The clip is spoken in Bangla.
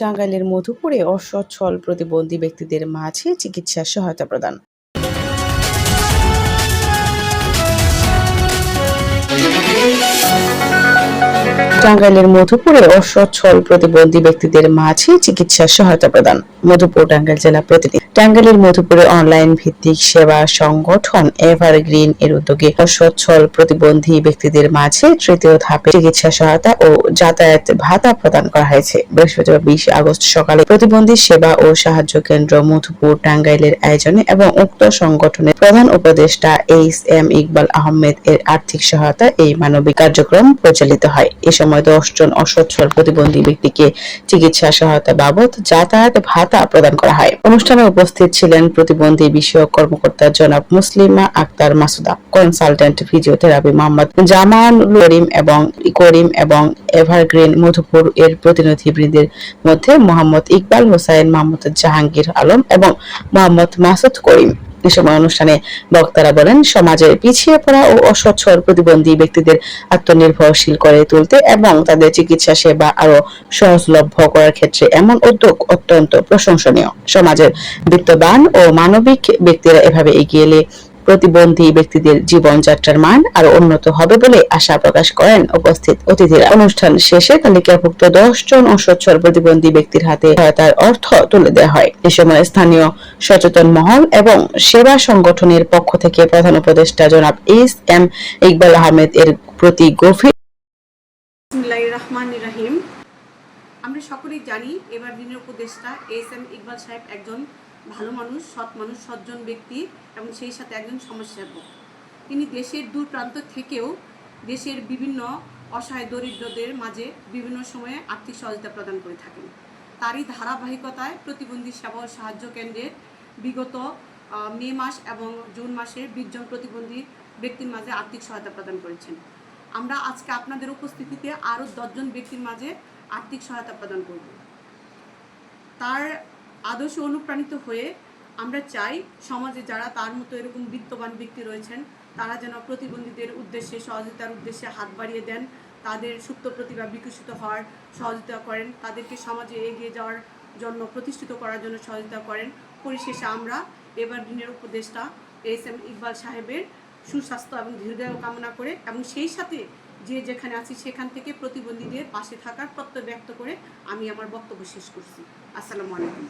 টাঙ্গাইলের মধুপুরে অসচ্ছল প্রতিবন্ধী ব্যক্তিদের মাঝে চিকিৎসা সহায়তা প্রদান। টাঙ্গাইলের মধুপুরে অসচ্ছল প্রতিবন্ধী ব্যক্তিদের মাঝে চিকিৎসা সহায়তা প্রদান। মধুপুর টাঙ্গাইল জেলা প্রতিনিধি। টাঙ্গাইলের মধুপুরে অনলাইন ভিত্তিক সেবা সংগঠন এভারগ্রিন এর উদ্যোগে অসচ্ছল প্রতিবন্ধী ব্যক্তিদের মাঝে তৃতীয় ধাপে চিকিৎসা সহায়তা ও যাতায়াত ভাতা প্রদান করা হয়েছে। বৃহস্পতিবার 20 আগস্ট সকালে প্রতিবন্ধী সেবা ও সাহায্য কেন্দ্র মধুপুর টাঙ্গাইলের আয়োজনে এবং উক্ত সংগঠনের প্রধান উপদেষ্টা এইচ.এম. ইকবাল আহমেদ এর আর্থিক সহায়তা এই মানবিক কার্যক্রম পরিচালিত হয়। এ সময় 10 জন অসচ্ছল প্রতিবন্ধী ব্যক্তিকে চিকিৎসা সহায়তা বাবদ যাতায়াত ভাতা প্রদান করা হয়। অনুষ্ঠানে উপস্থিত ছিলেন প্রতিবন্ধী বিষয়ক কর্মকর্তা জনাব মুসলিমা আক্তার মাসুদা, কনসালটেন্ট ফিজিওথেরাপি মোহাম্মদ জামান করিম এবং এভারগ্রিন মধুপুর এর প্রতিনিধিবৃন্দের মধ্যে মোহাম্মদ ইকবাল হোসাইন, মোহাম্মদ জাহাঙ্গীর আলম এবং মোহাম্মদ মাসুদ করিম। এ সময় অনুষ্ঠানে বক্তারা বলেন, সমাজের পিছিয়ে পড়া ও অসচ্ছল প্রতিবন্ধী ব্যক্তিদের আত্মনির্ভরশীল করে তুলতে এবং তাদের চিকিৎসা সেবা আরো সহজলভ্য করার ক্ষেত্রে এমন উদ্যোগ অত্যন্ত প্রশংসনীয়। সমাজের বিত্তবান ও মানবিক ব্যক্তিরা এভাবে এগিয়ে এলে প্রতিবন্ধী ব্যক্তিদের জীবনযাত্রার মান আরো উন্নত হবে বলে আশা প্রকাশ করেন উপস্থিত অতিথিরা। অনুষ্ঠান শেষে তালিকাভুক্ত 10 জন অসচ্ছল প্রতিবন্ধী ব্যক্তির হাতে সহায়তার অর্থ তুলে দেওয়া হয়। এ সময় স্থানীয় সচেতন মহল এবং সেবা সংগঠনের পক্ষ থেকে প্রধান উপদেষ্টা জনাব এইচ.এম. ইকবাল আহমেদ এর প্রতি গভীর। বিসমিল্লাহির রহমানির রহিম। আমরা সকলেই জানি এভারগ্রিনের উপদেষ্টা এইচ.এম. ইকবাল সাহেব একজন ভালো মানুষ, সৎ মানুষ, সজ্জন ব্যক্তি এবং সেই সাথে একজন সমাজসেবক। তিনি দেশের দূর প্রান্ত থেকেও দেশের বিভিন্ন অসহায় দরিদ্রদের মাঝে বিভিন্ন সময়ে আর্থিক সহায়তা প্রদান করে থাকেন। তারই ধারাবাহিকতায় প্রতিবন্ধী সেবা ও সাহায্য কেন্দ্রের বিগত মে মাস এবং জুন মাসে 20 জন প্রতিবন্ধী ব্যক্তির মাঝে আর্থিক সহায়তা প্রদান করেছেন। আমরা আজকে আপনাদের উপস্থিতিতে আরও 10 জন ব্যক্তির মাঝে আর্থিক সহায়তা প্রদান করব। তার আদর্শে অনুপ্রাণিত হয়ে আমরা চাই সমাজে যারা তার মতো এরকম বিত্তবান ব্যক্তি রয়েছেন তারা যেন প্রতিবন্ধীদের উদ্দেশ্যে সহযোগিতার উদ্দেশ্যে হাত বাড়িয়ে দেন, তাদের সুপ্ত প্রতিভা বিকশিত হওয়ার সহযোগিতা করেন, তাদেরকে সমাজে এগিয়ে যাওয়ার জন্য প্রতিষ্ঠিত করার জন্য সহযোগিতা করেন। পরিশেষে আমরা এভারগ্রিনের উপদেষ্টা এইচ.এম. ইকবাল সাহেবের সুস্বাস্থ্য এবং দীর্ঘায়ু কামনা করে এবং সেই সাথে যে যেখানে আছি সেখান থেকে প্রতিবন্ধীদের পাশে থাকার প্রত্যয় ব্যক্ত করে আমি আমার বক্তব্য শেষ করছি। আসসালামু আলাইকুম।